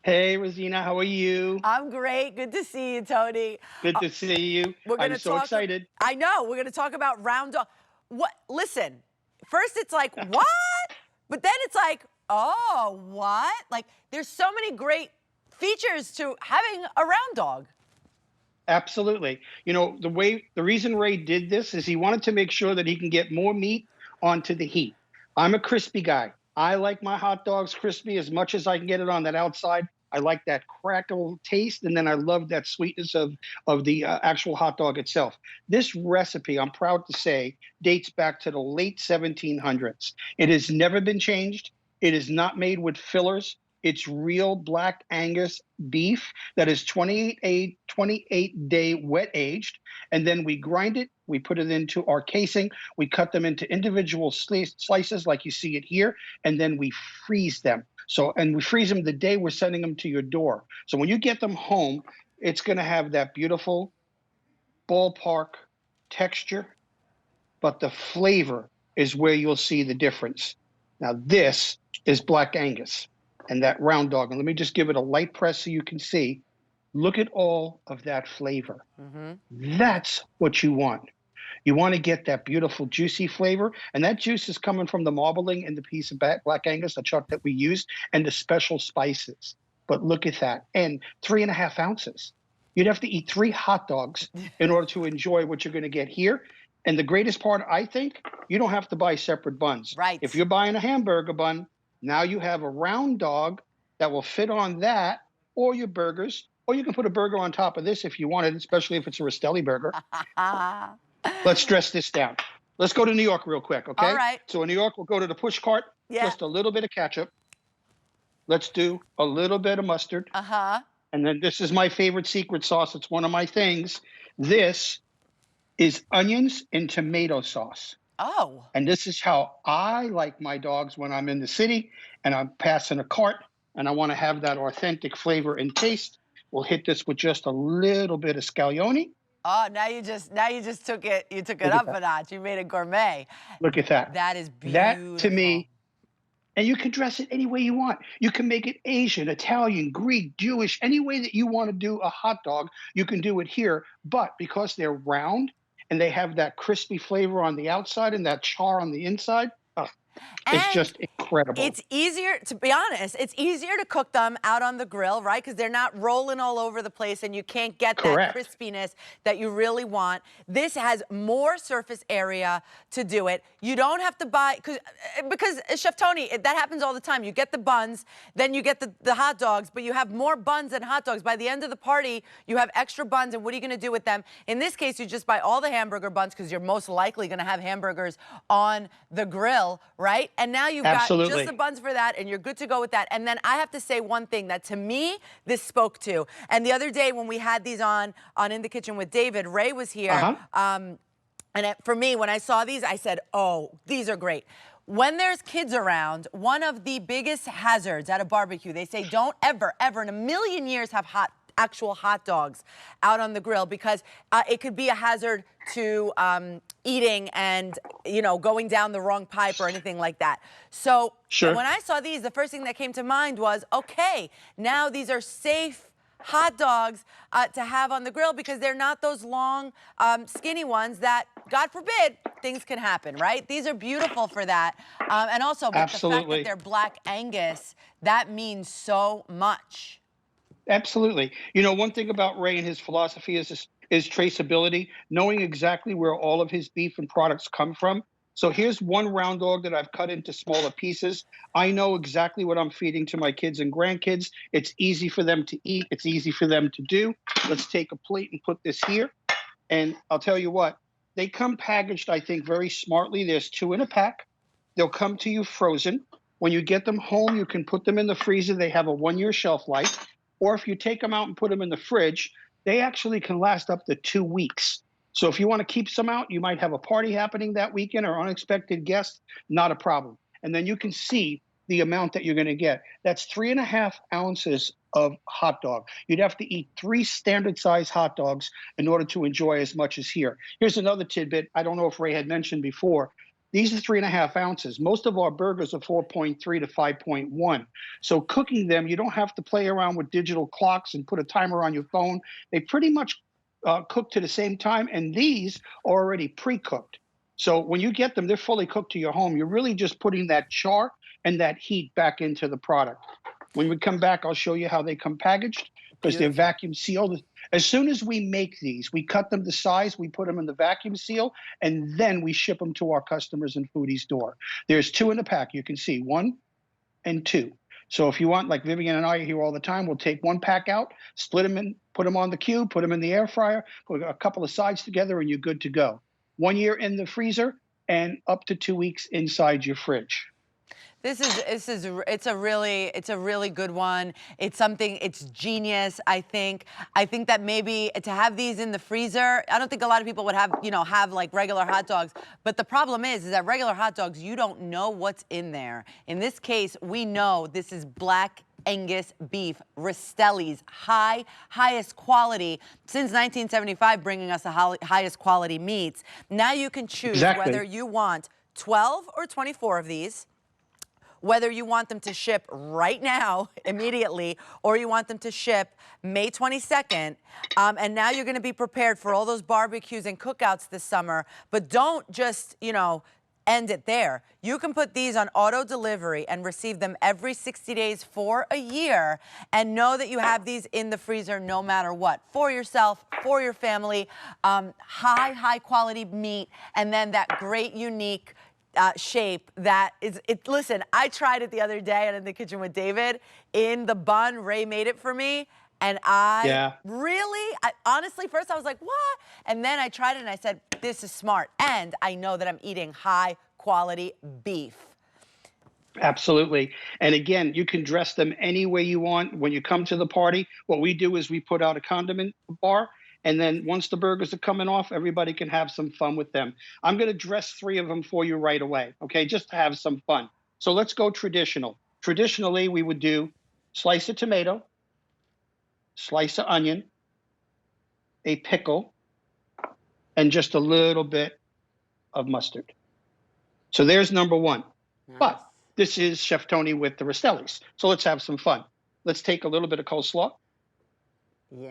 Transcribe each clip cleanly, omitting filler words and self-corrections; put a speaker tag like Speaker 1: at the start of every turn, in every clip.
Speaker 1: Hey, Rosina, how are you?
Speaker 2: I'm great. Good to see you, Tony.
Speaker 1: Good
Speaker 2: Uh,
Speaker 1: to see you.
Speaker 2: we're
Speaker 1: I'm
Speaker 2: gonna
Speaker 1: so
Speaker 2: talk.
Speaker 1: excited.
Speaker 2: I know we're gonna talk about round dog. What? Listen. First, it's like what, but then it's like, oh, what? Like, there's so many great features to having a round dog.
Speaker 1: Absolutely. The reason Ray did this is he wanted to make sure that he can get more meat onto the heat. I'm a crispy guy. I like my hot dogs crispy as much as I can get it on that outside. I like that crackle taste, and then I love that sweetness of the actual hot dog itself. This recipe, I'm proud to say, dates back to the late 1700s. It has never been changed. It is not made with fillers. It's real black Angus beef that is 28-day wet aged, and then we grind it. We put it into our casing. We cut them into individual slices like you see it here, and then we freeze them. And we freeze them the day we're sending them to your door. So when you get them home, it's going to have that beautiful ballpark texture, but the flavor is where you'll see the difference. Now, this is Black Angus and that round dog. And let me just give it a light press so you can see. Look at all of that flavor.
Speaker 2: Hmm.
Speaker 1: That's what you want. You want to get that beautiful, juicy flavor. And that juice is coming from the marbling and the piece of Black Angus, the chuck that we used, and the special spices. But look at that. And 3.5 ounces. You'd have to eat 3 hot dogs in order to enjoy what you're going to get here. And the greatest part, I think, you don't have to buy separate buns.
Speaker 2: Right.
Speaker 1: If you're buying a hamburger bun, now you have a round dog that will fit on that or your burgers. Or you can put a burger on top of this if you wanted, especially if it's a Rastelli burger.
Speaker 2: All
Speaker 1: Let's dress this down. Let's go to New York real quick, okay?
Speaker 2: right.
Speaker 1: So in New York, we'll go to the push cart,
Speaker 2: Yeah.
Speaker 1: just a little bit of ketchup. Let's do a little bit of mustard.
Speaker 2: Uh huh.
Speaker 1: And then this is my favorite secret sauce. It's one of my things. This is onions and tomato sauce.
Speaker 2: Oh.
Speaker 1: And this is how I like my dogs when I'm in the city and I'm passing a cart and I want to have that authentic flavor and taste. We'll hit this with just a little bit of scallione.
Speaker 2: Oh, now you just took it. You took it
Speaker 1: Look at
Speaker 2: up
Speaker 1: that.
Speaker 2: a notch. You made it gourmet.
Speaker 1: Look at that.
Speaker 2: That is
Speaker 1: That to
Speaker 2: beautiful.
Speaker 1: me, and you can dress it any way you want. You can make it Asian, Italian, Greek, Jewish, any way that you want to do a hot dog, you can do it here. But because they're round and they have that crispy flavor on the outside and that char on the inside, oh, it's
Speaker 2: And
Speaker 1: just incredible.
Speaker 2: it's easier, to be honest, it's easier to cook them out on the grill, right? Because they're not rolling all over the place and you can't get that
Speaker 1: Correct.
Speaker 2: crispiness that you really want. This has more surface area to do it. You don't have to buy, because Chef Tony, that happens all the time. You get the buns, then you get the hot dogs, but you have more buns than hot dogs. By the end of the party, you have extra buns, and what are you going to do with them? In this case, you just buy all the hamburger buns because you're most likely going to have hamburgers on the grill, right? And now you've got just the
Speaker 1: Absolutely.
Speaker 2: buns for that, and you're good to go with that. And then I have to say one thing that to me, this spoke to. And the other day when we had these on In the Kitchen with David, Ray was here.
Speaker 1: Uh-huh.
Speaker 2: For me, when I saw these, I said, oh, these are great. When there's kids around, one of the biggest hazards at a barbecue, they say don't ever, ever in a million years have actual hot dogs out on the grill because it could be a hazard to eating and, going down the wrong pipe or anything like that. So
Speaker 1: Sure.
Speaker 2: when I saw these, the first thing that came to mind was, okay, now these are safe hot dogs to have on the grill because they're not those long, skinny ones that, God forbid, things can happen, right? These are beautiful for that. And also, but the fact that
Speaker 1: Absolutely.
Speaker 2: they're Black Angus, that means so much.
Speaker 1: Absolutely. One thing about Ray and his philosophy is traceability, knowing exactly where all of his beef and products come from. So here's one round dog that I've cut into smaller pieces. I know exactly what I'm feeding to my kids and grandkids. It's easy for them to eat. It's easy for them to do. Let's take a plate and put this here. And I'll tell you what, they come packaged, I think, very smartly. There's 2 in a pack. They'll come to you frozen. When you get them home, you can put them in the freezer. They have a 1-year shelf life. Or if you take them out and put them in the fridge, they actually can last up to 2 weeks. So if you want to keep some out, you might have a party happening that weekend or unexpected guests, not a problem. And then you can see the amount that you're going to get. That's 3.5 ounces of hot dog. You'd have to eat 3 standard size hot dogs in order to enjoy as much as here. Here's another tidbit. I don't know if Ray had mentioned before. These are 3.5 ounces. Most of our burgers are 4.3 to 5.1. So cooking them, you don't have to play around with digital clocks and put a timer on your phone. They pretty much cook to the same time, and these are already pre-cooked. So when you get them, they're fully cooked to your home. You're really just putting that char and that heat back into the product. When we come back, I'll show you how they come packaged because they're
Speaker 2: Beautiful.
Speaker 1: vacuum sealed. As soon as we make these, we cut them to size, we put them in the vacuum seal, and then we ship them to our customers and foodies' door. There's 2 in the pack. You can see 1 and 2. So if you want, like Vivian and I are here all the time, we'll take 1 pack out, split them in, put them on the cube, put them in the air fryer, put a couple of sides together, and you're good to go. 1 year in the freezer and up to 2 weeks inside your fridge.
Speaker 2: It's a really good one. It's something, it's genius, I think. I think that maybe to have these in the freezer, I don't think a lot of people would have, have like regular hot dogs. But the problem is that regular hot dogs, you don't know what's in there. In this case, we know this is black Angus beef, Rastelli's highest quality since 1975, bringing us the highest quality meats. Now you can choose whether you want 12 or 24 of these, whether you want them to ship right now, immediately, or you want them to ship May 22nd. And now you're gonna be prepared for all those barbecues and cookouts this summer, but don't just, end it there. You can put these on auto delivery and receive them every 60 days for a year, and know that you have these in the freezer no matter what, for yourself, for your family, high quality meat, and then that great, unique, shape that is it. Listen, I tried it the other day and in the kitchen with David in the bun. Ray made it for me, and I honestly, first I was like, what? And then I tried it and I said, this is smart, and I know that I'm eating high quality beef.
Speaker 1: Absolutely. And again, you can dress them any way you want. When you come to the party, what we do is we put out a condiment bar. And then once the burgers are coming off, everybody can have some fun with them. I'm going to dress 3 of them for you right away, okay, just to have some fun. So let's go traditional. Traditionally, we would do slice of tomato, slice of onion, a pickle, and just a little bit of mustard. So there's number 1.
Speaker 2: Nice.
Speaker 1: But this is Chef Tony with the Rastellis. So let's have some fun. Let's take a little bit of coleslaw.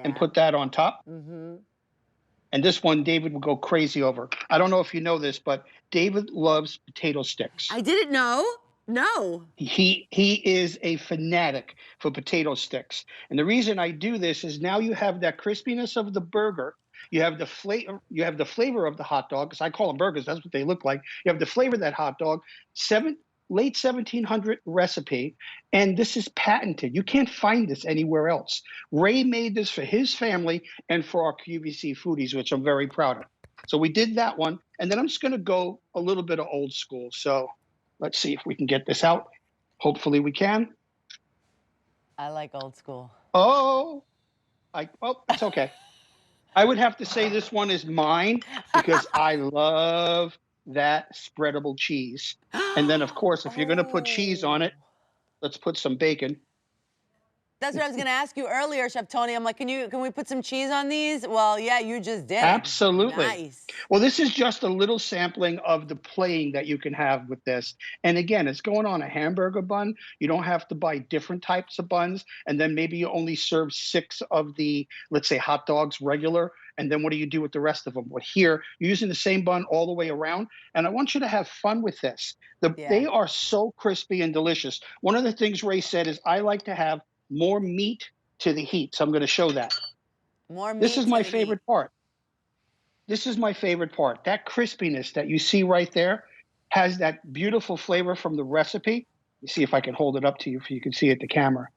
Speaker 1: And put that on top. And this one, David will go crazy over. I don't know if you know this, but David loves potato sticks.
Speaker 2: I didn't know. No.
Speaker 1: He is a fanatic for potato sticks. And the reason I do this is now you have that crispiness of the burger. You have the flavor of the hot dog, because I call them burgers. That's what they look like. You have the flavor of that hot dog. Late 1700 recipe, and this is patented. You can't find this anywhere else. Ray made this for his family and for our QVC foodies, which I'm very proud of. So we did that one, and then I'm just going to go a little bit of old school. So let's see if we can get this out. Hopefully we can.
Speaker 2: I like old school.
Speaker 1: Oh, it's okay. I would have to say this one is mine because I love that spreadable cheese. And then, of course, if you're going to put cheese on it, let's put some bacon.
Speaker 2: That's what I was going to ask you earlier, Chef Tony. I'm like, can we put some cheese on these? Well, yeah, you just did.
Speaker 1: Absolutely.
Speaker 2: Nice.
Speaker 1: Well, this is just a little sampling of the playing that you can have with this. And again, it's going on a hamburger bun. You don't have to buy different types of buns. And then maybe you only serve 6 of the, let's say, hot dogs regular. And then what do you do with the rest of them? Well, here, you're using the same bun all the way around. And I want you to have fun with this. They are so crispy and delicious. One of the things Ray said is, I like to have more meat to the heat. So I'm going to show that.
Speaker 2: More meat.
Speaker 1: This is my favorite part. This is my favorite part. That crispiness that you see right there has that beautiful flavor from the recipe. You see if I can hold it up to you so you can see it, the camera.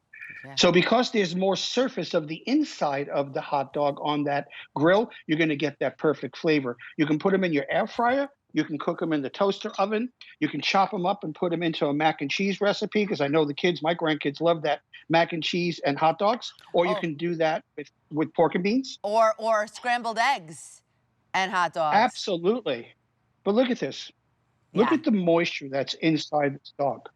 Speaker 1: Yeah. So because there's more surface of the inside of the hot dog on that grill, you're going to get that perfect flavor. You can put them in your air fryer. You can cook them in the toaster oven. You can chop them up and put them into a mac and cheese recipe, because I know the kids, my grandkids, love that mac and cheese and hot dogs. Or you can do that with pork and beans.
Speaker 2: Or scrambled eggs and hot dogs.
Speaker 1: Absolutely. But look at this. Look at the moisture that's inside this dog.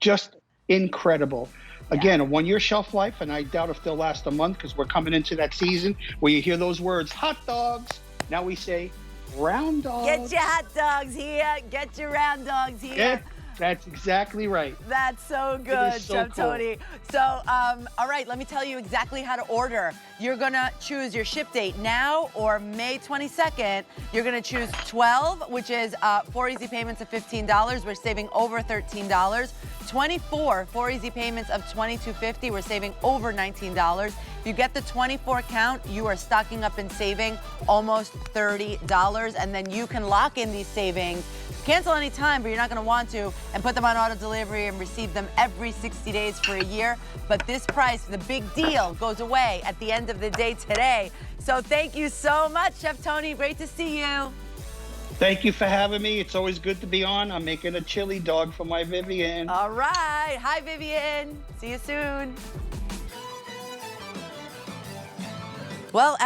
Speaker 1: Just incredible. Again, a 1-year shelf life, and I doubt if they'll last a month, because we're coming into that season where you hear those words, hot dogs. Now we say Round dogs.
Speaker 2: Get your hot dogs here. Get your round dogs here.
Speaker 1: Yeah, that's exactly right.
Speaker 2: That's so good,
Speaker 1: so
Speaker 2: Chef
Speaker 1: cool.
Speaker 2: Tony. So, all right, let me tell you exactly how to order. You're gonna choose your ship date now or May 22nd. You're gonna choose 12, which is 4 easy payments of $15. We're saving over $13. 24, 4 easy payments of $22.50. We're saving over $19. If you get the 24 count, you are stocking up and saving almost $30, and then you can lock in these savings. Cancel any time, but you're not going to want to, and put them on auto delivery and receive them every 60 days for a year. But this price, the big deal, goes away at the end of the day today. So thank you so much, Chef Tony. Great to see you.
Speaker 1: Thank you for having me. It's always good to be on. I'm making a chili dog for my Vivian.
Speaker 2: All right. Hi, Vivian. See you soon. Well,